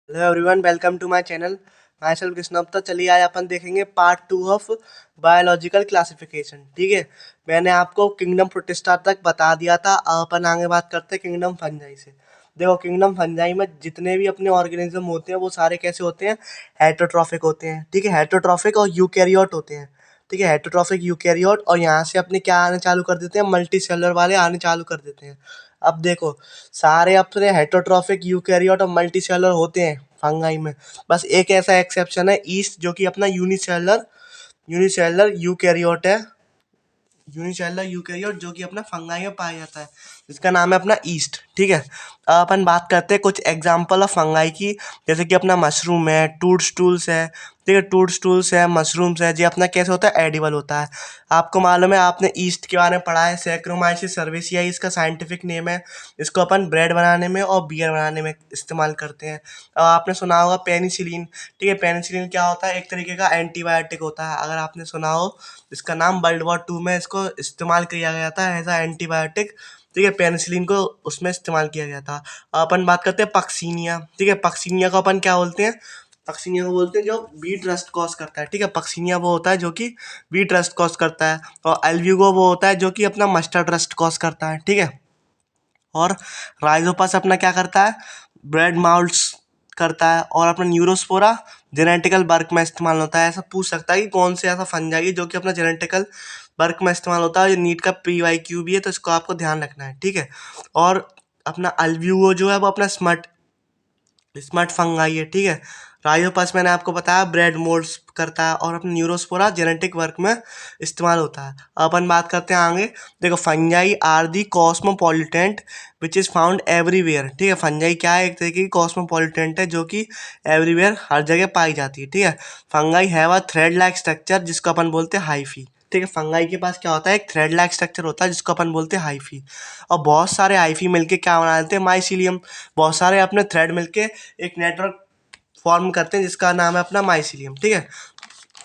Hello everyone, welcome to my channel. माई सेल्फ कृष्णप्ता। चलिए आज अपन देखेंगे पार्ट 2 ऑफ बायोलॉजिकल क्लासिफिकेशन। ठीक है, मैंने आपको किंगडम प्रोटिस्टा तक बता दिया था। अब अपन आगे बात करते हैं किंगडम फंजाई से। देखो, किंगडम फंजाई में जितने भी अपने ऑर्गेनिज्म होते हैं वो सारे कैसे होते हैं? हेटरोट्रॉफिक होते हैं। ठीक है, हेटरोट्रॉफिक और यूकैरियोट होते हैं। ठीक है, हेटरोट्रॉफिक, यूकैरियोट, और यहाँ से अपने क्या आने चालू कर देते हैं? मल्टी सेलुलर वाले आने चालू कर देते हैं। अब देखो, सारे अपने हेटरोट्रॉफिक, यूकैरियोट और मल्टीसेलुलर होते हैं फंगाई में। बस एक ऐसा एक्सेप्शन है, ईस्ट, जो कि अपना यूनिसेलुलर यूनिसेलुलर यूकैरियोट है। यूनिसेलुलर यूकैरियोट जो कि अपना फंगाई में पाया जाता है, जिसका नाम है अपना ईस्ट। ठीक है, अब अपन बात करते हैं कुछ एग्जांपल ऑफ फंगाई की। जैसे कि अपना मशरूम है, टूडस्टूल्स है। ठीक है, टूडस्टूल्स है, मशरूम्स है, ये अपना कैसे होता है? एडिबल होता है। आपको मालूम है, आपने ईस्ट के बारे में पढ़ा है, सैक्रोमाइसिस सर्वेसिया इसका साइंटिफिक नेम है। इसको अपन ब्रेड बनाने में और बियर बनाने में इस्तेमाल करते हैं। अब आपने सुना होगा पेनिसिलिन। ठीक है, पेनिसिलिन क्या होता है? एक तरीके का एंटीबायोटिक होता है, अगर आपने सुना हो। इसका नाम वर्ल्ड वॉर 2 में इसको इस्तेमाल किया गया था एज अ एंटीबायोटिक। ठीक है, पेनिसिलिन को उसमें इस्तेमाल किया गया था। अब अपन बात करते हैं पक्सीनिया। ठीक है, पक्सीनिया को अपन क्या बोलते हैं? पक्सीनिया को बोलते हैं जो बीट रस्ट कॉज करता है। ठीक है, पक्सीनिया वो होता है जो कि बीट रस्ट कॉज करता है, और एल्ब्यूगो वो होता है जो कि अपना मस्टर्ड रस्ट कॉज करता है। ठीक है, और राइजोपस अपना क्या करता है? ब्रेड माउल्ट्स करता है, और अपना न्यूरोस्पोरा जेनेटिकल वर्क में इस्तेमाल होता है। ऐसा पूछ सकता है कि कौन से ऐसा फंजाई है जो कि अपना जेनेटिकल वर्क में इस्तेमाल होता है। ये नीट का PYQ भी है, तो इसको आपको ध्यान रखना है। ठीक है, और अपना अल्ब्यूगो जो है वो अपना स्मर्ट स्मार्ट फंगाई है। ठीक है, राइजोपस मैंने आपको बताया ब्रेड मोल्ड्स करता है, और अपना न्यूरोस्पोरा जेनेटिक वर्क में इस्तेमाल होता है। अब अपन बात करते हैं आगे। देखो, fungi are the cosmopolitan which is found everywhere. ठीक है, फंजाई क्या है? एक तरीके की कॉस्मोपॉलिटेंट है जो कि एवरीवेयर, हर जगह पाई जाती है। ठीक है, fungi have a thread like structure जिसको अपन बोलते हैं हाइफी। ठीक है, फंगाई के पास क्या होता है? एक थ्रेड लाइक स्ट्रक्चर होता है जिसको अपन बोलते हैं हाइफी। और बहुत सारे हाइफी मिलके क्या बना देते हैं? माइसीलियम। बहुत सारे अपने थ्रेड मिलके एक नेटवर्क फॉर्म करते हैं जिसका नाम है अपना माइसीलियम। ठीक है,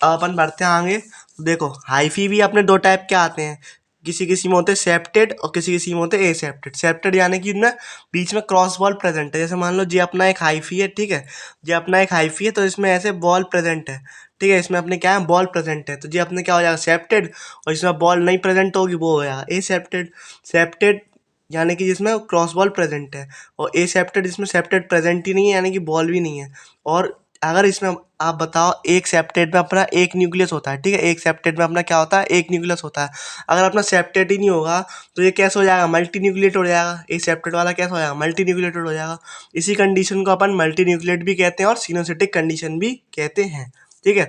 अब अपन बढ़ते हैं आगे। देखो, हाइफी भी अपने दो टाइप के आते हैं। किसी किसी में होते हैं सेप्टेड और किसी किसी में होते हैं एसेप्टेड। सेप्टेड यानी कि ना बीच में क्रॉस बॉल प्रेजेंट है। जैसे मान लो जी अपना एक हाइफी है। ठीक है, जी अपना एक हाइफी है तो इसमें ऐसे बॉल प्रेजेंट है। ठीक है, इसमें अपने क्या है? बॉल प्रेजेंट है, तो जी अपने क्या हो जाएगा? सेप्टेड। और इसमें बॉल नहीं प्रेजेंट होगी वो हो जाएगा एसेप्टेड। सेप्टेड यानी कि जिसमें क्रॉस बॉल प्रेजेंट है, और एसेप्टेड जिसमें सेप्टेड प्रेजेंट ही नहीं है, यानी कि बॉल भी नहीं है। और अगर इसमें आप बताओ, एक सेप्टेड में अपना एक न्यूक्लियस होता है। ठीक है, एक सेप्टेड में अपना क्या होता है? एक न्यूक्लियस होता है। अगर अपना सेप्टेड ही नहीं होगा तो ये कैसे हो जाएगा? मल्टी न्यूक्लिएट हो जाएगा। एक सेप्टेड वाला कैसा हो जाएगा? मल्टी न्यूक्लिएटेड हो जाएगा। इसी कंडीशन को अपन मल्टी न्यूक्लिएट भी कहते हैं और सिनोसिटिक कंडीशन भी कहते हैं। ठीक है,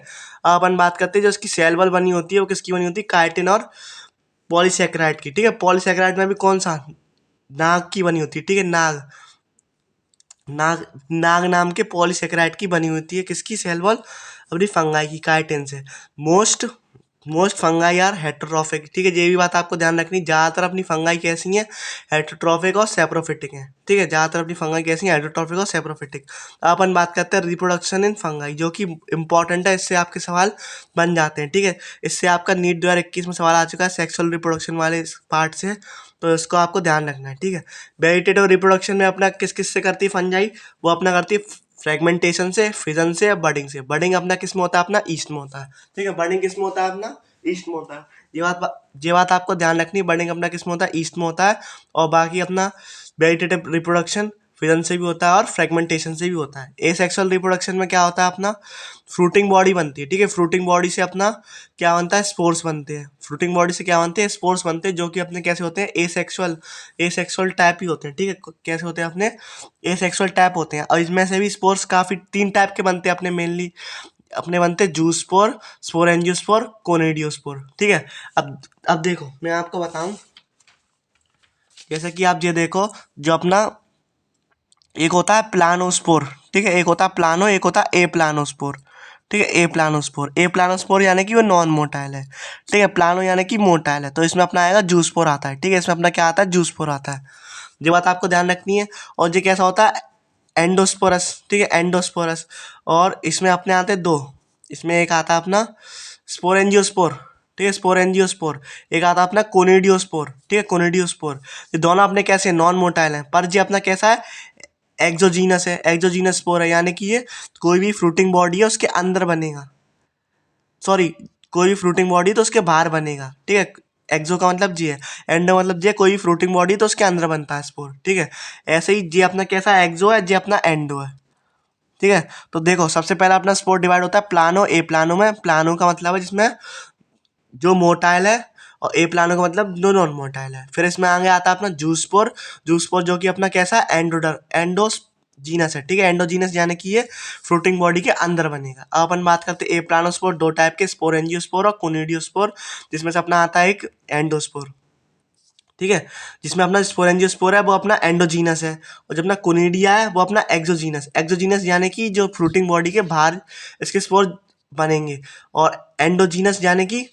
अब अपन बात करते हैं जो इसकी सेल वॉल बनी होती है वो किसकी बनी होती है? काइटिन और पॉलीसेकेराइड की। ठीक है, पॉलीसेकेराइड में भी कौन सा? नाग की बनी होती है। ठीक है, नाग नाग नाग नाम के पॉलीसेकेराइड की बनी होती है। किसकी सेल वॉल? अपनी फंगाई की, काइटिन से। Most most fungi are heterotrophic. ठीक है, ये भी बात आपको ध्यान रखनी। ज़्यादातर अपनी फंगाई कैसी हैं? हेटरोट्रॉफिक और सेप्रोफिटिक हैं। ठीक है, ज़्यादातर अपनी फंगाई कैसी हैं? हेटरोट्रॉफिक और सेप्रोफिटिक। अपन बात करते हैं रिप्रोडक्शन इन फंगाई, जो कि इंपॉर्टेंट है। इससे आपके सवाल बन जाते हैं। ठीक है, इससे आपका नीट 2021 में सवाल आ चुका है सेक्सुअल रिप्रोडक्शन वाले पार्ट से, तो इसको आपको ध्यान रखना है। ठीक है, वेजिटेटिव रिप्रोडक्शन में अपना किस किस से करती है फंजाई? वो अपना करती है फ्रेगमेंटेशन से, फिजन से, या बडिंग से। बडिंग अपना किस में होता है? अपना ईस्ट में होता है। ठीक है, बडिंग किस में होता है? अपना ईस्ट में होता है। ये बात आपको ध्यान रखनी है। बडिंग अपना किस में होता है? ईस्ट में होता है। और बाकी अपना वेजिटेटिव रिप्रोडक्शन फिजन से भी होता है और फ्रेगमेंटेशन से भी होता है। एसेक्सुअल रिप्रोडक्शन में क्या होता है? अपना फ्रूटिंग बॉडी बनती है। ठीक है, फ्रूटिंग बॉडी से अपना क्या बनता है? स्पोर्स बनते हैं। फ्रूटिंग बॉडी से क्या बनते हैं? स्पोर्स बनते हैं, जो कि अपने कैसे होते हैं? एसेक्सुअल टाइप ही होते हैं। ठीक है, कैसे होते हैं? अपने एसेक्सुअल टाइप होते हैं। और इसमें से भी स्पोर्स काफ़ी 3 टाइप के बनते हैं अपने मेनली। अपने बनते हैं जूस्पोर, स्पोरेंजियोस्पोर, कोनिडियोस्पोर। ठीक है, अब देखो मैं आपको बताऊं। जैसे कि आप ये देखो, जो अपना एक होता है प्लानोस्पोर। ठीक है, एक होता है प्लानो, एक होता है ए प्लानोस्पोर। ठीक है, ए प्लानोस्पोर यानी कि वो नॉन मोटाइल है। ठीक है, प्लानो यानी कि मोटाइल है, तो इसमें अपना आएगा जूस्पोर आता है। ठीक है, इसमें अपना क्या आता है? जूस्पोर आता है। ये बात आपको ध्यान रखनी है। और ये कैसा होता है? एंडोस्पोरस। ठीक है, एंडोस्पोरस। और इसमें अपने आते हैं दो। इसमें एक आता है अपना स्पोरेंजियोस्पोर। ठीक है, स्पोरेंजियोस्पोर। एक आता है अपना कोनिडियोस्पोर। ठीक है, कोनिडियोस्पोर। ये दोनों अपने कैसे? नॉन मोटाइल हैं, पर ये अपना कैसा है? एक्सोजीनस है, एक्सोजीनस स्पोर है, यानी कि ये कोई भी फ्रूटिंग बॉडी है उसके अंदर बनेगा, सॉरी कोई भी फ्रूटिंग बॉडी तो उसके बाहर बनेगा, ठीक है। एक्सो का मतलब जी है, एंडो मतलब जी है, कोई भी फ्रूटिंग बॉडी तो उसके अंदर बनता है स्पोर, ठीक है। ऐसे ही जी अपना कैसा एक्सो है, जी अपना एंडो है, ठीक है। तो देखो सबसे पहला अपना स्पोर डिवाइड होता है प्लानो ए प्लानो में। प्लानो का मतलब है जिसमें जो मोटाइल है, और ए प्लानो का मतलब जो नॉन मोटाइल है। फिर इसमें आगे आता है अपना जूस्पोर, जूस्पोर जो कि अपना कैसा एंडोडर एंडोजीनस है, ठीक है। एंडोजीनस यानी कि ये फ्रूटिंग बॉडी के अंदर बनेगा। अब अपन बात करते हैं ए प्लानोस्पोर, दो टाइप के स्पोर, एंजियोस्पोर और कोनिडियोस्पोर, जिसमें से अपना आता है एक एंडोस्पोर, ठीक है। जिसमें अपना स्पोरेंजियोस्पोर है वो अपना एंडोजीनस है, और जो अपना कोनिडिया है वो अपना एक्सोजीनस, एक्सोजीनस यानी कि जो फ्रूटिंग बॉडी के बाहर इसके स्पोर बनेंगे, और एंडोजीनस यानी कि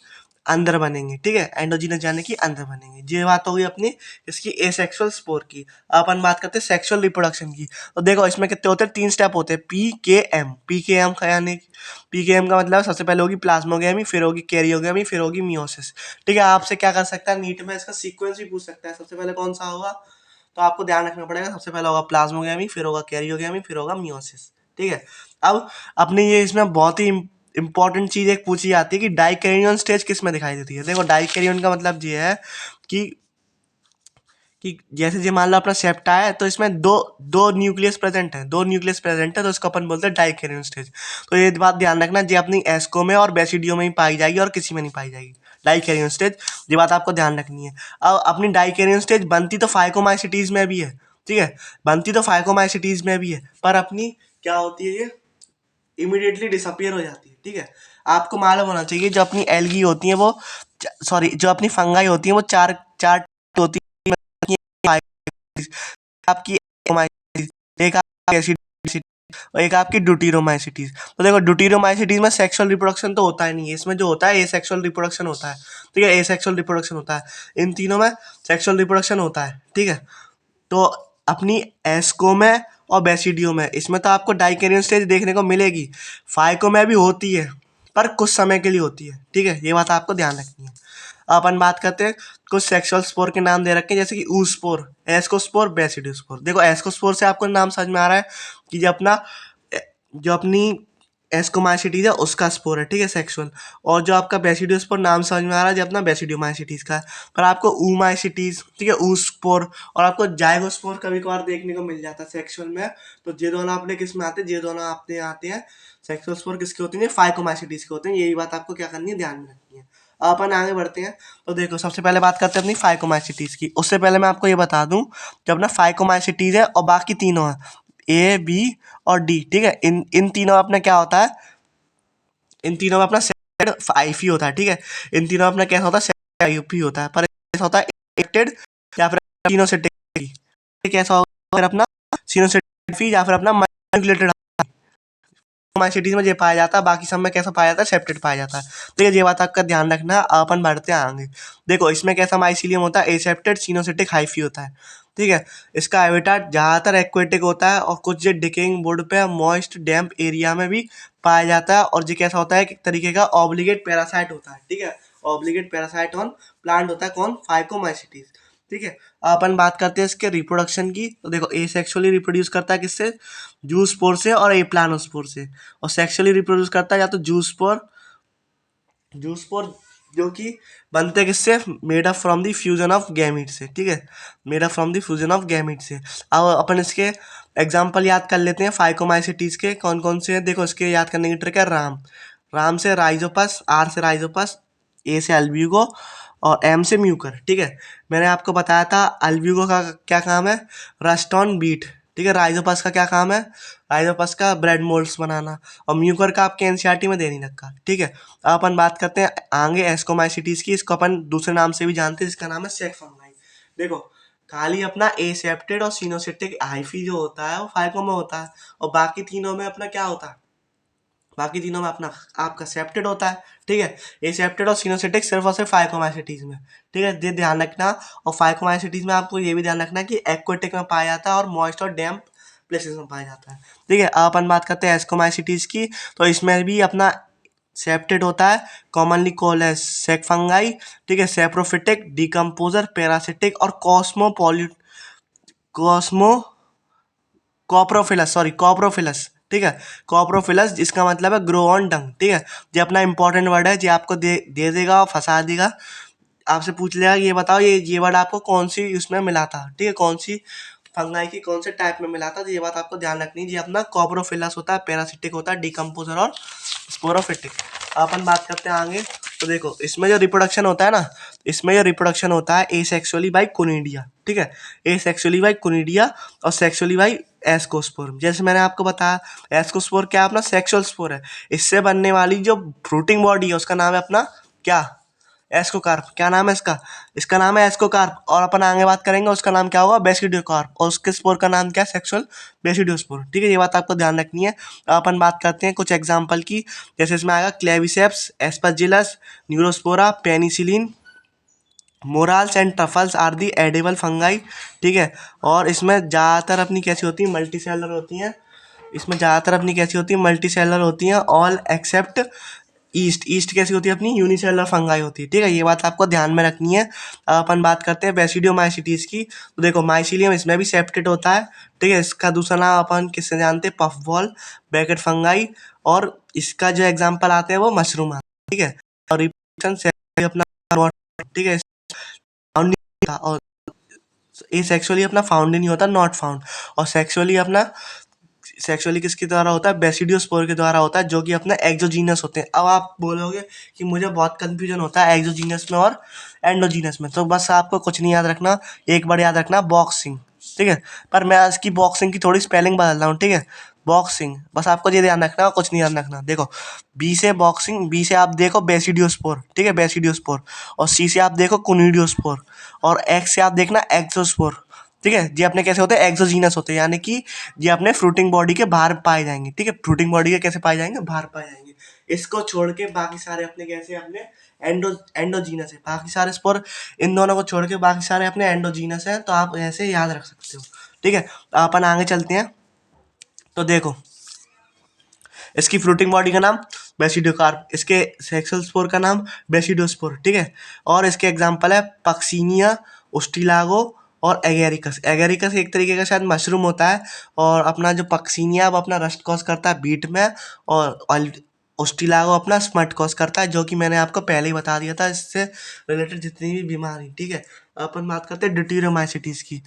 अंदर बनेंगे, ठीक है। एंडोजीनस यानी कि अंदर बनेंगे। ये बात हो गई अपनी इसकी एसेक्सुअल स्पोर की। अब अपन बात करते हैं सेक्सुअल रिप्रोडक्शन की। तो देखो इसमें कितने होते हैं, तीन स्टेप होते हैं, पी के एम। पी के एम का यानी पी के एम का मतलब सबसे पहले होगी प्लाज्मोगेमी, फिर होगी कैरियोगेमी, फिर होगी मियोसिस, ठीक है। आपसे क्या कर सकता है नीट में, इसका सीक्वेंस भी पूछ सकता है, सबसे पहले कौन सा होगा, तो आपको ध्यान रखना पड़ेगा। सबसे पहले होगा प्लाज्मोगेमी, फिर होगा कैरियोगेमी, फिर होगा मियोसिस, ठीक है। अब अपने ये इसमें बहुत ही इंपॉर्टेंट चीज एक पूछी जाती है कि डाइकैरियन स्टेज किस में दिखाई देती है। देखो डाइकैरियन का मतलब ये है कि जैसे मान लो अपना सेप्टा है, तो इसमें दो दो न्यूक्लियस प्रेजेंट है, दो न्यूक्लियस प्रेजेंट है, तो इसको अपन बोलते हैं डाइकैरियन स्टेज। तो ये बात ध्यान रखना, ये अपनी एस्को में और बेसिडियो में ही पाई जाएगी और किसी में नहीं पाई जाएगी डाइकैरियन स्टेज, ये बात आपको ध्यान रखनी है। अब अपनी डाइकैरियन स्टेज बनती तो फाइकोमाइसिटीज में भी है, ठीक है, बनती तो फाइकोमाइसिटीज में भी है, पर अपनी क्या होती है, ये इमीडिएटली डिसअपियर हो जाती है, ठीक है। आपको मालूम होना चाहिए जो अपनी एल्गी होती है वो, सॉरी जो अपनी फंगाई होती है वो चार चार होती है, आपकी एक आपकी एसिडिसिटी और एक आपकी ड्यूटीरोमाइसिटीज। तो देखो ड्यूटीरोमाइसिटीज में सेक्सुअल रिप्रोडक्शन तो होता ही नहीं है, इसमें जो होता है एसेक्सुअल रिप्रोडक्शन होता है, ठीक है, एसेक्सुअल रिप्रोडक्शन होता है। इन तीनों में सेक्सुअल रिप्रोडक्शन होता है, ठीक है। तो अपनी एस्को में और बेसिडियो में, इसमें तो आपको डाइकैरियन स्टेज देखने को मिलेगी, फाइको में भी होती है पर कुछ समय के लिए होती है, ठीक है, ये बात आपको ध्यान रखनी है। अपन बात करते हैं कुछ सेक्सुअल स्पोर के नाम दे रखे हैं, जैसे कि ऊस्पोर, एस्कोस्पोर, बेसिडियोस्पोर। देखो एस्कोस्पोर से आपको नाम समझ में आ रहा है कि जो अपनी एस्कोमाइसिटीज है उसका स्पोर है, ठीक है, सेक्सुअल। और जो आपका बेसिडियोस्पोर नाम समझ में आ रहा है जो अपना बेसिडियोमाइसिटीज का है। पर आपको ऊमाइसिटीज, ठीक है, ऊस्पोर, और आपको जाइगोस्पोर कभी कभार देखने को मिल जाता है सेक्सुअल में। तो ये दोनों अपने किस में आते हैं, ये दोनों अपने आते हैं सेक्सुअल स्पोर किसके होते हैं, फाइकोमाइसिटीज के होते हैं। यही बात आपको क्या करनी है, ध्यान में रखनी है। अपन आगे बढ़ते हैं। तो देखो सबसे पहले बात करते हैं अपनी फाइकोमाइसिटीज की। उससे पहले मैं आपको ये बता दूं, जब ना फाइकोमाइसिटीज है और बाकी तीनों है ए बी और डी, ठीक है, इन इन तीनों में अपना क्या होता है, इन तीनों में अपना सेड आईफी होता है, ठीक है। इन तीनों में अपना कैसा होता है, सेड आईफी होता है, पर कैसा होता है एक्टेड या फिर सिनोसेटिक, कैसा होगा फिर अपना सिनोसेटिक या फिर अपना माइग्रेटेड सिटीज में ये पाया जाता है, बाकी सब में कैसा पाया जाता है, सेप्टेड पाया जाता है। तो ये बात आपका ध्यान रखना है। अपन बढ़ते हैं आगे। देखो इसमें कैसा माइसीलियम होता है, एसेप्टेड सिनोसिटिक हाइफी होता है, ठीक है। इसका हैबिटेट ज़्यादातर एक्वेटिक होता है और कुछ ये डिकेइंग वुड पे मॉइस्ट डैम्प एरिया में भी पाया जाता है। और ये कैसा होता है, एक तरीके का ऑब्लिगेट पैरासाइट होता है, ठीक है, ऑब्लिगेट पैरासाइट ऑन प्लांट होता है, कौन, फाइकोमाइसिटीज, ठीक है। अपन बात करते हैं इसके रिप्रोडक्शन की। तो देखो एसेक्सुअली रिप्रोड्यूस करता है किससे, जूस्पोर से और एप्लानोस्पोर से। और सेक्सुअली रिप्रोड्यूस करता है या तो जूस्पोर, जूस्पोर जो कि बनते हैं किससे, made up from the fusion of gamete से, ठीक है, made up from the fusion of gamete से। अब अपन इसके एग्जाम्पल याद कर लेते हैं फाइकोमाइसिटीज के, कौन कौन से हैं। देखो इसके याद करने की ट्रिक है, राम, राम से राइजोपस, आर से राइजोपस, ए से अल्ब्यूगो और एम से म्यूकर, ठीक है। मैंने आपको बताया था अल्ब्यूगो का क्या काम है, रस्ट ऑन बीट, ठीक है। राइजोपस का क्या काम है, राइजोपस का ब्रेड मोल्ड्स बनाना। और म्यूकर का आपके एनसीईआरटी में दे नहीं रखा, ठीक है। अब अपन बात करते हैं आगे एस्कोमाइसिटीज की। इसको अपन दूसरे नाम से भी जानते हैं, जिसका नाम है सेक फंगाई। देखो खाली अपना एसेप्टेड और सिनोसिटिक हाइफी जो होता है वो फाइको में होता है, और बाकी तीनों में अपना क्या होता है, बाकी तीनों में अपना आपका सेप्टेड होता है, ठीक है। एसेप्टेड और सिनोसिटिक सिर्फ और सिर्फ फाइकोमाइसिटीज में, ठीक है, ये ध्यान रखना। और फाइकोमाइसिटीज में आपको ये भी ध्यान रखना कि एक्वेटिक में पाया जाता है और मॉइस्ट और डैम्प प्लेसेस में पाया जाता है, ठीक है। अब अपन बात करते हैं एस्कोमाइसिटीज की। तो इसमें भी अपना सेप्टेड होता है, कॉमनली कॉल्ड एज सेक फंगाई, ठीक है, सेप्रोफिटिक, डिकम्पोजर, पैरासिटिक और कॉस्मो कॉप्रोफिलस, सॉरी कॉप्रोफिलस, ठीक है। कॉप्रोफिलस जिसका मतलब है ग्रो ऑन डंग, ठीक है। ये अपना इंपॉर्टेंट वर्ड है, ये आपको दे देगा और फंसा देगा, आपसे पूछ लेगा ये बताओ ये वर्ड आपको कौन सी उसमें मिला था, ठीक है, कौन सी फंगाई की कौन से टाइप में मिला था, तो ये बात आपको ध्यान रखनी है। ये अपना कॉप्रोफिलस होता है, पैरासिटिक होता है, डिकम्पोजर और स्पोरोफिटिक। अपन बात करते हैं आगे। तो देखो इसमें जो रिप्रोडक्शन होता है ना, इसमें जो रिप्रोडक्शन होता है एसेक्सुअली बाय कोनिडिया, ठीक है, एसेक्सुअली बाय कोनिडिया और सेक्सुअली बाय एस्कोस्पोर। जैसे मैंने आपको बताया एस्कोस्पोर क्या अपना सेक्सुअल स्पोर है, इससे बनने वाली जो फ्रूटिंग बॉडी है उसका नाम है अपना क्या, एस्कोकार्प। क्या नाम है इसका, इसका नाम है एस्कोकार्प। और अपन आगे बात करेंगे उसका नाम क्या होगा, बेसिडियोकार्प, और उसके स्पोर का नाम क्या है, सेक्सुअल बेसिडियोस्पोर, ठीक है। ये बात आपको ध्यान रखनी है। अब अपन बात करते हैं कुछ एग्जांपल की, जैसे इसमें आएगा Claviceps, Aspergillus, Neurospora, penicillin, morels and truffles are the edible fungi, ठीक है। और इसमें ज़्यादातर अपनी कैसी होती है, मल्टी सेलर होती हैं। इसमें ज़्यादातर अपनी कैसी होती है, मल्टी सेलर होती हैं, ऑल एक्सेप्ट ईस्ट। ईस्ट कैसी होती है अपनी, यूनिसेलुलर फंगाई होती है, ठीक है। ये बात आपको ध्यान में रखनी है। अब अपन बात करते हैं बेसिडियोमाइसिटीज की। तो देखो माइसीलियम इसमें भी सेप्टेट होता है, ठीक है। इसका दूसरा नाम अपन किससे जानते हैं, पफ बॉल, ब्रैकेट फंगाई, और इसका जो एग्जाम्पल आते हैं वो मशरूम आते हैं, ठीक है। और रिप्रोडक्शन अपना, ठीक है, found नहीं था, और ये सेक्सुअली अपना फाउंड नहीं होता, नॉट फाउंड। और सेक्सुअली किसके द्वारा होता है, बेसिडियोस्पोर के द्वारा होता है, जो कि अपना एक्सोजीनस होते हैं। अब आप बोलोगे कि मुझे बहुत कंफ्यूजन होता है एक्सोजीनस में और एंडोजीनस में, तो बस आपको कुछ नहीं याद रखना, एक बार याद रखना बॉक्सिंग, ठीक है। पर मैं इसकी बॉक्सिंग की थोड़ी स्पेलिंग बदल रहा हूँ, ठीक है, बॉक्सिंग, बस आपको ये ध्यान रखना, कुछ नहीं याद रखना। देखो बी से बॉक्सिंग, बी से आप देखो बेसिडियोस्पोर, ठीक है, बेसिडियोस्पोर, और सी से आप देखो कुनिडियोस्पोर, और एक्स से आप देखना एक्सोस्पोर, ठीक है। ये अपने कैसे होते हैं, एक्सोजीनस होते हैं, यानी कि ये अपने फ्रूटिंग बॉडी के बाहर पाए जाएंगे, ठीक है। फ्रूटिंग बॉडी के कैसे पाए जाएंगे, बाहर पाए जाएंगे। इसको छोड़ के बाकी सारे अपने कैसे, अपने एंडोजीनस है, बाकी सारे स्पोर, इन दोनों को छोड़ के बाकी सारे अपने एंडोजीनस हैं, तो आप ऐसे याद रख सकते हो, ठीक है। अपन आगे चलते हैं। तो देखो इसकी फ्रूटिंग बॉडी का नाम बेसिडोकार्प, इसके सेक्सुअल स्पोर का नाम बेसिडोस्पोर, ठीक है। और इसके एग्जांपल है पक्सीनिया, उस्टिलागो और एगेरिकस। एगेरिकस एक तरीके का शायद मशरूम होता है, और अपना जो पक्सीनिया वो अपना रस्ट कॉज करता है बीट में, और उस्टिलागो अपना स्मट कॉज करता है, जो कि मैंने आपको पहले ही बता दिया था, इससे रिलेटेड जितनी भी बीमारी, ठीक है। अपन बात करते हैं ड्यूटीरोमाइसिटीज की।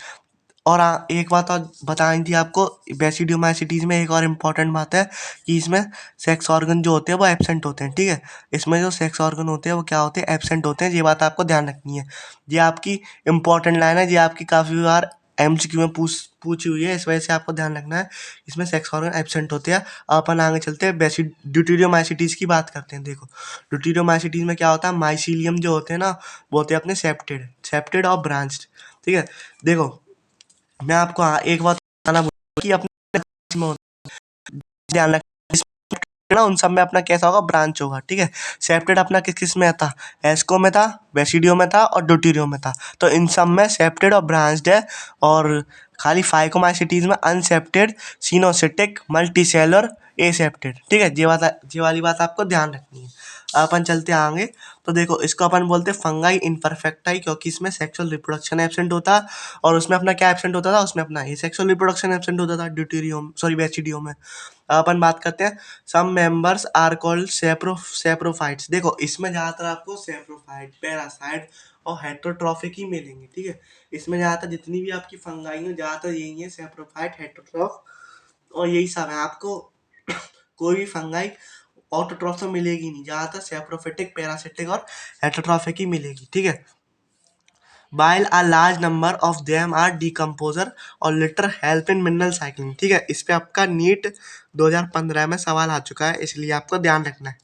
और एक बात और बताई थी आपको, बेसिडियोमाइसिटीज में एक और इम्पॉर्टेंट बात है कि इसमें सेक्स ऑर्गन जो होते हैं वो एब्सेंट होते हैं, ठीक है। इसमें जो सेक्स ऑर्गन होते हैं वो क्या होते हैं, एब्सेंट होते हैं। ये बात आपको ध्यान रखनी है, ये आपकी इंपॉर्टेंट लाइन है, ये आपकी काफ़ी बार एमसीक्यू में पूछी हुई है, इस वजह से आपको ध्यान रखना है, इसमें सेक्स ऑर्गन एब्सेंट होते हैं। अब अपन आगे चलते हैं, ड्यूटीरियोमाइसिटीज की बात करते हैं। देखो ड्यूटीरियोमाइसिटीज में क्या होता है, माइसीलियम जो होते हैं ना, वो होते हैं अपने सेप्टेड, सेप्टेड और ब्रांच्ड, ठीक है। देखो मैं आपको एक बात बताना भूल कि अपने में ध्यान रखना, ना उन सब में अपना कैसा होगा, ब्रांच होगा, ठीक है। सेप्टेड अपना किस किस में था, एस्को में था, बेसिडियो में था और ड्यूटीरियो में था। तो इन सब में सेप्टेड और ब्रांच्ड है, और खाली फाइकोमाइसिटीज में अनसेप्टेड, सिनोसिटिक, मल्टीसेलर, एसेप्टेड, ठीक है। ये वाली बात आपको ध्यान रखनी है। अपन चलते हैं आगे। तो देखो इसको अपन बोलते हैं फंगाई इनपरफेक्टाई, क्योंकि इसमें सेक्सुअल रिप्रोडक्शन एब्सेंट होता, और उसमें अपना क्या एब्सेंट होता था, उसमें अपना ये सेक्सुअल रिप्रोडक्शन एब्सेंट होता था ड्यूटीरियम, सॉरी बेसिडियो में। अपन बात करते हैं, some members are called saprophytes. देखो इसमें ज़्यादातर आपको सेप्रोफाइट, पैरासाइट और हेटरोट्रॉफिक ही मिलेंगे, ठीक है। इसमें ज़्यादातर जितनी भी आपकी फंगाई है ज़्यादातर यही है, सेप्रोफाइट, हेटरोट्रॉफ और यही सब है। आपको कोई भी फंगाई ऑटोट्रॉफ तो मिलेगी नहीं, ज़्यादातर सेप्रोफिटिक, पैरासिटिक और हेटरोट्रॉफिक ही मिलेगी, ठीक है। while a large number of them are decomposer और litter help in mineral cycling, ठीक है। इस पे आपका नीट 2015 में सवाल आ चुका है, इसलिए आपको ध्यान रखना है।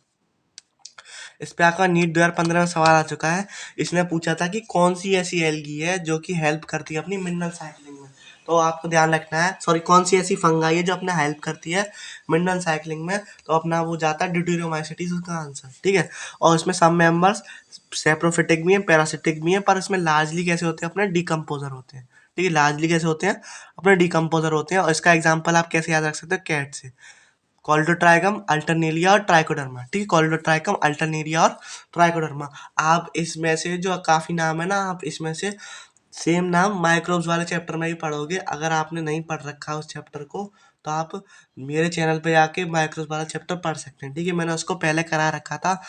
इस पे आपका नीट 2015 में सवाल आ चुका है। इसने पूछा था कि कौन सी ऐसी एल्गी है जो कि हेल्प करती है अपनी मिनरल साइकिलिंग में, तो आपको ध्यान रखना है, सॉरी कौन सी ऐसी फंगाई है जो अपना हेल्प करती है मिनरल साइकिलिंग में, तो अपना वो जाता है ड्यूटीरियोमाइसिटीज उसका आंसर, ठीक है। और इसमें सब मेंबर्स सेप्रोफिटिक भी हैं, पैरासिटिक भी हैं, पर इसमें लार्जली कैसे होते हैं, अपने डिकम्पोजर होते हैं, ठीक है। लार्जली कैसे होते हैं, अपने डिकम्पोजर होते हैं। और इसका एग्जाम्पल आप कैसे याद रख सकते हो, कैट से, कॉल्डोट्राइकम, अल्टरनेरिया और ट्राइकोडर्मा, ठीक है। कॉल्डोट्राइकम, अल्टरनेरिया और ट्राइकोडर्मा। आप इसमें से जो काफ़ी नाम है ना, आप इसमें से सेम नाम माइक्रोब्स वाले चैप्टर में भी पढ़ोगे। अगर आपने नहीं पढ़ रखा उस चैप्टर को तो आप मेरे चैनल पे आके माइक्रोब्स वाला चैप्टर पढ़ सकते हैं, ठीक है। मैंने उसको पहले करा रखा था।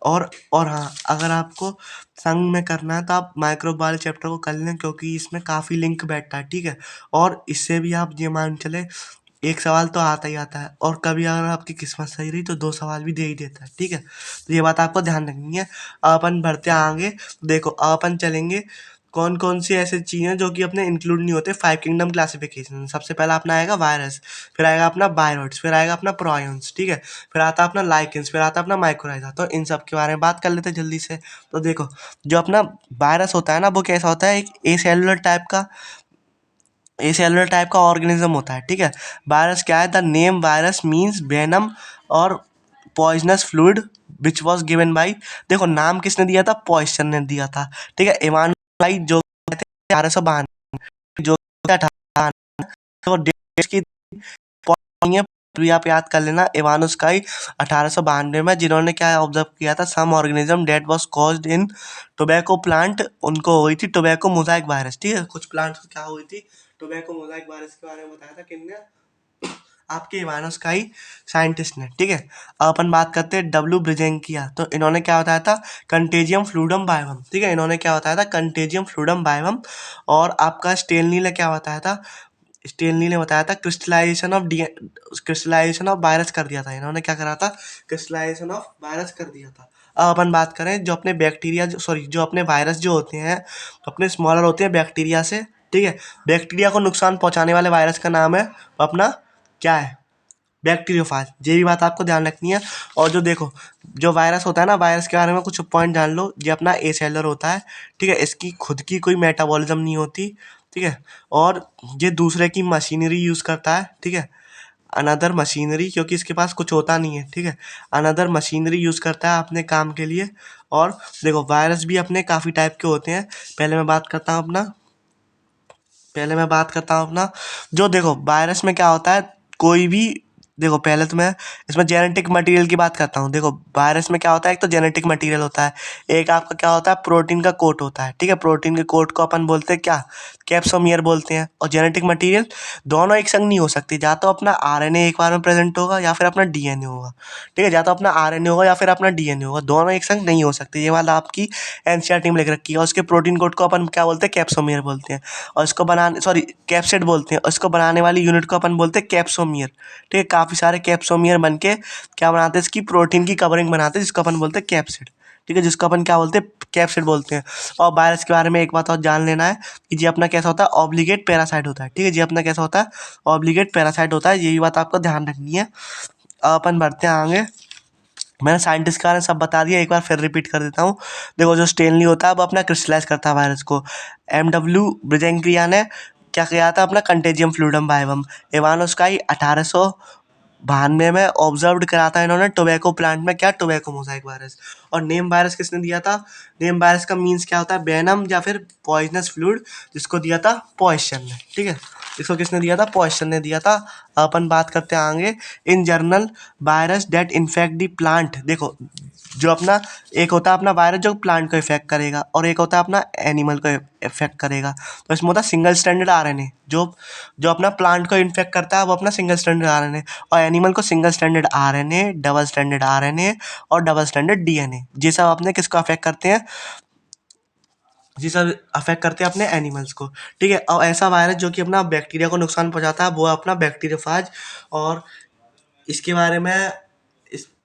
और हाँ, अगर आपको संग में करना है तो आप माइक्रोब वाले चैप्टर को कर लें, क्योंकि इसमें काफ़ी लिंक बैठता है, ठीक है। और इससे भी आप ये मान चले एक सवाल तो आता ही आता है, और कभी अगर आपकी किस्मत सही रही तो दो सवाल भी दे ही देता है, ठीक है। तो ये बात आपको ध्यान रखनी है। अब अपन बढ़ते हैं आगे। देखो, अब अपन चलेंगे कौन कौन सी ऐसी चीज़ें जो कि अपने इंक्लूड नहीं होते फाइव किंगडम क्लासिफिकेशन। सबसे पहला अपना आएगा वायरस, फिर आएगा अपना बायरोइड्स, फिर आएगा अपना प्रोयंस, ठीक है। फिर आता है अपना लाइकेंस, फिर आता है अपना माइक्रोराइजा। तो इन सब के बारे में बात कर लेते हैं जल्दी से। तो देखो, जो अपना वायरस होता है ना, वो कैसा होता है, एक एसेलुलर टाइप का ऑर्गेनिज्म होता है, ठीक है। वायरस क्या है, the name virus means venom और poisonous fluid which was given by, देखो नाम किसने दिया था, पॉइसन ने दिया था, ठीक है। इमानुएल जो 1892, जो 18, तो देश की नहीं है, तो आप याद कर लेना, इवानोस्काई 1892 में, जिन्होंने क्या ऑब्जर्व किया था, some organism that was caused in tobacco plant, उनको हुई थी टोबैको मोजाइक वायरस, ठीक है। कुछ प्लांट्स को क्या हुई थी, टोबैको मोजाइक वायरस के बारे में बताया था किसने, आपके इवानोस्काई साइंटिस्ट ने, ठीक है। अब अपन बात करते हैं डब्ल्यू ब्रिजेंकिया। तो इन्होंने क्या बताया था, कंटेजियम फ्लूडम बायवम, ठीक है। इन्होंने क्या बताया था, कंटेजियम फ्लूडम बायवम। और आपका स्टेनली ने क्या बताया था, स्टेनली ने बताया था क्रिस्टलाइजेशन ऑफ वायरस कर दिया था। इन्होंने क्या करा था, क्रिस्टलाइजेशन ऑफ वायरस कर दिया था। अब अपन बात करें, जो अपने बैक्टीरिया जो अपने वायरस जो होते हैं, अपने स्मॉलर होते हैं बैक्टीरिया से, ठीक है। बैक्टीरिया को नुकसान पहुंचाने वाले वायरस का नाम है अपना क्या है, बैक्टीरियोफाज। ये भी बात आपको ध्यान रखनी है। और जो देखो, जो वायरस होता है ना, वायरस के बारे में कुछ पॉइंट जान लो। ये अपना ए सेलर होता है, ठीक है। इसकी खुद की कोई मेटाबॉलिज्म नहीं होती, ठीक है। और ये दूसरे की मशीनरी यूज़ करता है, ठीक है। अनदर मशीनरी, क्योंकि इसके पास कुछ होता नहीं है, ठीक है। अनदर मशीनरी यूज़ करता है अपने काम के लिए। और देखो, वायरस भी अपने काफ़ी टाइप के होते हैं। पहले मैं बात करता हूँ अपना, जो देखो वायरस में क्या होता है, कोई भी, देखो पहले तो मैं इसमें जेनेटिक मटेरियल की बात करता हूँ। देखो वायरस में क्या होता है, एक तो जेनेटिक मटेरियल होता है, एक आपका क्या होता है, प्रोटीन का कोट होता है, ठीक है। प्रोटीन के कोट को अपन बोलते हैं क्या, कैप्सोमियर बोलते हैं। और जेनेटिक मटेरियल दोनों एक संग नहीं हो सकती, या तो अपना आरएनए एक बार में प्रेजेंट होगा या फिर अपना डीएनए होगा, ठीक है। या तो अपना आरएनए होगा या फिर अपना डीएनए होगा, दोनों एक संग नहीं हो सकते। ये वाला आपकी एनसीईआरटी में लिख रखी है। और उसके प्रोटीन कोड को अपन क्या बोलते हैं, कैप्सोमियर बोलते हैं। और इसको बनाने, सॉरी, कैप्सिड बोलते हैं। और इसको बनाने वाली यूनिट को अपन बोलते हैं कैप्सोमियर, ठीक है। काफ़ी सारे कैप्सोमियर बन के क्या बनाते हैं, इसकी प्रोटीन की कवरिंग बनाते हैं, जिसको अपन बोलते हैं कैप्सिड, ठीक है। जिसको अपन क्या बोलते हैं, कैप्सिड बोलते हैं। और वायरस के बारे में एक बात और जान लेना है कि ये अपना कैसा होता है, ऑब्लिगेट पैरासाइट होता है, ठीक है। ये अपना कैसा होता है, ऑब्लिगेट पैरासाइट होता है। यही बात आपको ध्यान रखनी है। अब अपन बढ़ते हैं आगे। मैंने साइंटिस्ट के बारे में सब बता दिया, एक बार फिर रिपीट कर देता हूँ। देखो, जो स्टेनली होता है वो अपना क्रिस्टलाइज करता है वायरस को। एमडब्ल्यू ब्रिजेंक्रिया ने क्या किया था, अपना कंटेजियम फ्लूडम बायवम। इवानोस्काई 1892 में ऑब्जर्व्ड करा था इन्होंने टोबैको प्लांट में, क्या, टोबैको मोजाइक वायरस। और नेम वायरस किसने दिया था, नेम वायरस का मीन्स क्या होता है, वेनम या फिर पॉइजनस फ्लूइड, जिसको दिया था पॉइसन ने, ठीक है। इसको किसने दिया था, पॉइसन ने दिया था। अपन बात करते हैं आगे। In general virus that infect the plant. देखो, जो अपना एक होता है अपना वायरस जो प्लांट को इफेक्ट करेगा, और एक होता है अपना एनिमल को इफेक्ट करेगा। तो इसमें होता है सिंगल स्टैंडर्ड आरएनए। जो जो अपना प्लांट को इन्फेक्ट करता है वो अपना सिंगल स्टैंडर्ड आरएनए, और एनिमल को single standard RNA, double standard RNA और डबल स्टैंडर्ड डीएनए। ये सब अपने किसको अफेक्ट करते हैं, जी सब अफेक्ट करते हैं अपने एनिमल्स को, ठीक है। और ऐसा वायरस जो कि अपना बैक्टीरिया को नुकसान पहुंचाता है, वो है अपना बैक्टीरियोफाज। और इसके बारे में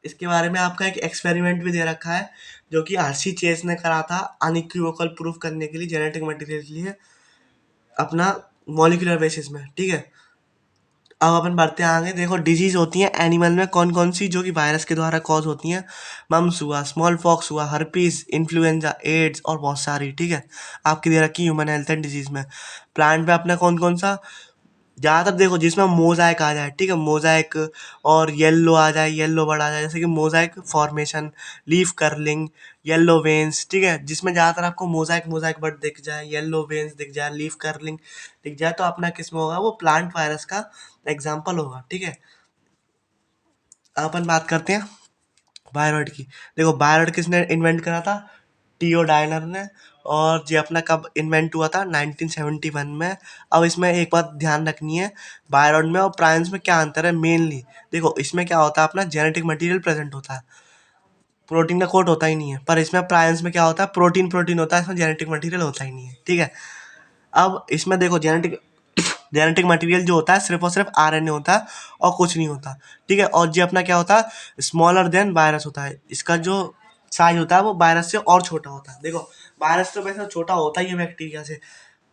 इसके बारे में आपका एक एक्सपेरिमेंट भी दे रखा है, जो कि आरसी चेस ने करा था अनइक्विवोकल प्रूफ करने के लिए, जेनेटिक मटेरियल के लिए, अपना मॉलिक्यूलर बेसिस में, ठीक है। अब अपन बढ़ते हैं आगे। देखो, डिजीज होती हैं एनिमल में कौन कौन सी, जो कि वायरस के द्वारा कॉज होती हैं। मम्स हुआ, स्मॉल पॉक्स हुआ, हर्पीज, इन्फ्लुएंजा, एड्स और बहुत सारी, ठीक है। आपकी दे रखी ह्यूमन हेल्थ एंड डिजीज में। प्लांट पे अपना कौन कौन सा, ज़्यादातर देखो जिसमें मोज़ाइक आ जाए, ठीक है, मोज़ाइक, और येलो आ जाए, येलो बर्ड आ जाए, जैसे कि mosaic formation, leaf curling, yellow veins, ठीक है। जिसमें ज़्यादातर आपको मोज़ाइक मोज़ाइक बर्ड दिख जाए, येलो वेन्स दिख जाए, लीफ कर्लिंग दिख जाए, तो अपना किस्म होगा वो प्लांट वायरस का एग्जाम्पल होगा, ठीक है। अब अपन बात करते हैं बायरॉइड की। देखो, बायरॉइड किसने इन्वेंट करा था, टीओ डायनर ने। और ये अपना कब इन्वेंट हुआ था, 1971 में। अब इसमें एक बात ध्यान रखनी है, बायरॉड में और प्रायंस में क्या अंतर है मेनली। देखो इसमें क्या होता है, अपना जेनेटिक मटेरियल प्रेजेंट होता है, प्रोटीन का कोट होता ही नहीं है। पर इसमें प्रायंस में क्या होता है, प्रोटीन प्रोटीन होता है, इसमें जेनेटिक मटेरियल होता ही नहीं है, ठीक है। अब इसमें देखो जेनेटिक जेनेटिक मटेरियल जो होता है सिर्फ और सिर्फ आरएनए होता है और कुछ नहीं होता, ठीक है। और ये अपना क्या होता है, स्मॉलर देन वायरस होता है। इसका जो साइज होता है वो वायरस से और छोटा होता है। देखो वायरस तो वैसे छोटा होता ही है बैक्टीरिया से,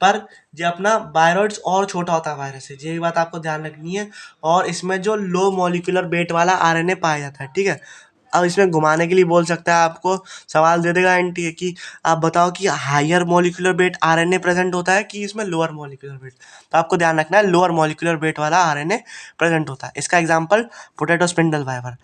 पर जो अपना वायरस और छोटा होता है वायरस से, ये बात आपको ध्यान रखनी है। और इसमें जो लो मॉलिक्यूलर वेट वाला आरएनए पाया जाता है, ठीक है। अब इसमें घुमाने के लिए बोल सकता है, आपको सवाल दे देगा एनटीए कि आप बताओ कि higher molecular weight RNA present होता है कि इसमें लोअर मॉलिक्यूलर वेट। तो आपको ध्यान रखना है लोअर मॉलिक्यूलर वेट वाला आरएनए प्रेजेंट होता है। इसका example potato spindle viroid,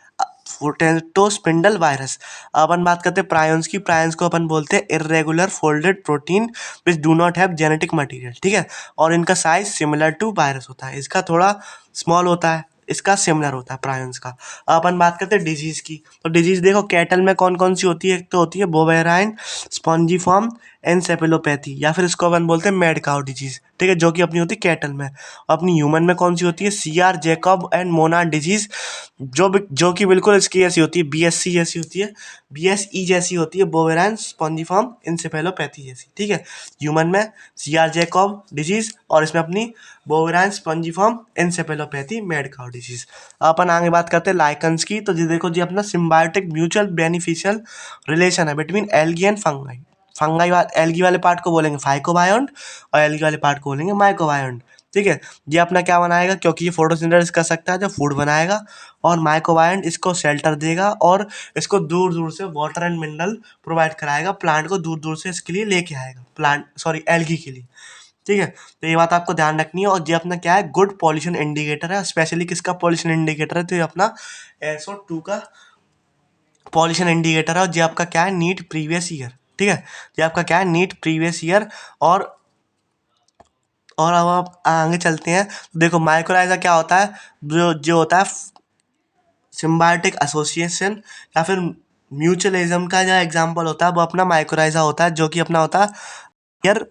potato spindle virus. अपन बात करते हैं प्रायंस की। प्रायंस को अपन बोलते हैं irregular folded protein which do not have genetic material, ठीक है। और इनका साइज सिमिलर टू वायरस होता है, इसका थोड़ा स्मॉल होता है, इसका सिमिलर होता है प्रायंस का। अपन बात करते हैं डिजीज की। तो डिजीज देखो कैटल में कौन कौन सी होती है, एक तो होती है बोवेराइन स्पॉन्जीफॉर्म एनसेफेलोपैथी, या फिर इसको अपन बोलते हैं मैड काउ डिजीज, ठीक है, जो कि अपनी होती है कैटल में। अपनी ह्यूमन में कौन सी होती है, CR Jacob and Mona disease, जो कि बिल्कुल इसकी ऐसी होती है, बीएससी जैसी होती है, बीएसई जैसी होती है, बोवेराइन स्पॉन्जीफॉर्म एनसेफेलोपैथी जैसी, ठीक है। ह्यूमन में सीआर जैकब डिजीज और इसमें अपनी bovine spongiform encephalopathy mad cow disease. अपन आगे बात करते हैं लाइकन्स की। तो जी देखो जी अपना सिम्बायोटिक म्यूचुअल बेनिफिशियल रिलेशन है between algae and fungi. Fungi algae वाले पार्ट को बोलेंगे फाइकोबायोन्ट और एल्गी वाले पार्ट को बोलेंगे माइकोबायोन्ट, ठीक है। ये अपना क्या बनाएगा, क्योंकि ये फोटोसिंथेसिस कर सकता है, जो फूड बनाएगा। और माइकोबायोन्ट इसको शेल्टर देगा और इसको दूर दूर से वाटर एंड मिनरल प्रोवाइड कराएगा, प्लांट को दूर दूर से इसके लिए लेके आएगा, प्लांट सॉरी एल्गी के लिए, ठीक है। तो ये बात आपको ध्यान रखनी है। और ये अपना क्या है, गुड पॉल्यूशन इंडिकेटर है। स्पेशली किसका पॉल्यूशन इंडिकेटर है, तो ये अपना SO2 का पॉल्यूशन इंडिकेटर है। और ये आपका क्या है, नीट प्रीवियस ईयर, ठीक है। ये आपका क्या है, नीट प्रीवियस ईयर। और अब आप आगे चलते हैं। देखो माइक्रोराइजा क्या होता है, जो जो होता है सिम्बायोटिक एसोसिएशन या फिर म्यूचुअलिज्म का जो एग्जांपल होता है वो अपना माइक्रोराइजा होता है, जो कि अपना होता है हायर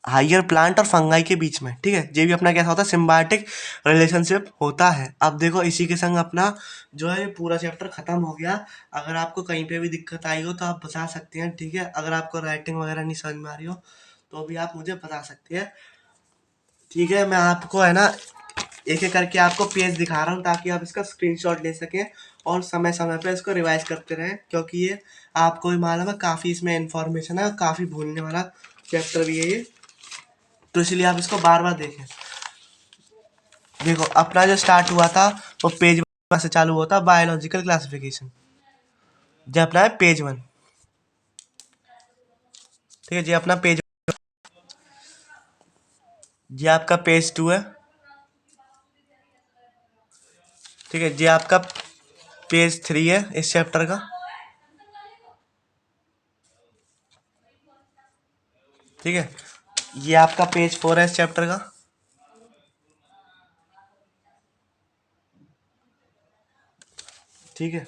हायर प्लांट और फंगाई के बीच में, ठीक है। ये भी अपना कैसा होता है, सिम्बायोटिक रिलेशनशिप होता है। अब देखो इसी के संग अपना जो है ये पूरा चैप्टर खत्म हो गया। अगर आपको कहीं पे भी दिक्कत आई हो तो आप बता सकते हैं, ठीक है। अगर आपको राइटिंग वगैरह नहीं समझ में आ रही हो तो भी आप मुझे बता सकते हैं, ठीक है। मैं आपको है ना एक एक करके आपको पेज दिखा रहा हूँ ताकि आप इसका स्क्रीनशॉट ले सकें और समय समय पे इसको रिवाइज करते रहें, क्योंकि ये आपको भी मालूम है काफ़ी इसमें इंफॉर्मेशन है और काफ़ी भूलने वाला चैप्टर भी है ये, तो इसलिए आप इसको बार बार देखें। देखो अपना जो स्टार्ट हुआ था वो पेज 1 से चालू हुआ था, बायोलॉजिकल क्लासिफिकेशन। जो अपना है पेज 1, ठीक है। जी अपना पेज, जी आपका पेज 2 है, ठीक है। जी आपका पेज 3 है इस चैप्टर का, ठीक है। ये आपका पेज 4 है इस चैप्टर का, ठीक है।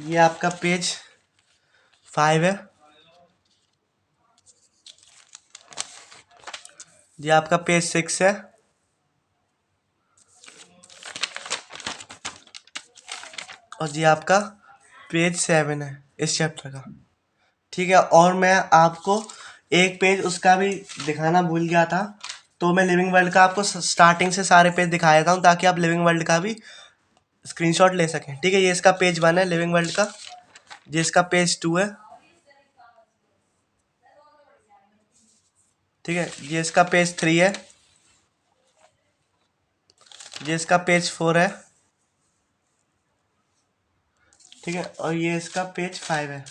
ये आपका पेज 5 है, ये आपका पेज 6 है, और ये आपका पेज 7 है इस चैप्टर का, ठीक है। और मैं आपको एक पेज उसका भी दिखाना भूल गया था, तो मैं लिविंग वर्ल्ड का आपको स्टार्टिंग से सारे पेज दिखा देता हूँ ताकि आप लिविंग वर्ल्ड का भी स्क्रीनशॉट ले सकें, ठीक है। ये इसका पेज 1 है लिविंग वर्ल्ड का, ये इसका पेज 2 है, ठीक है। ये इसका पेज 3 है, ये इसका पेज 4 है, ठीक है। और ये इसका पेज 5 है।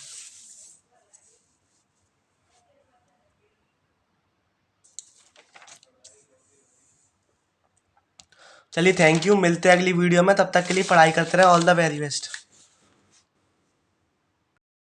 चलिए थैंक यू, मिलते हैं अगली वीडियो में, तब तक के लिए पढ़ाई करते रहे। All the very best.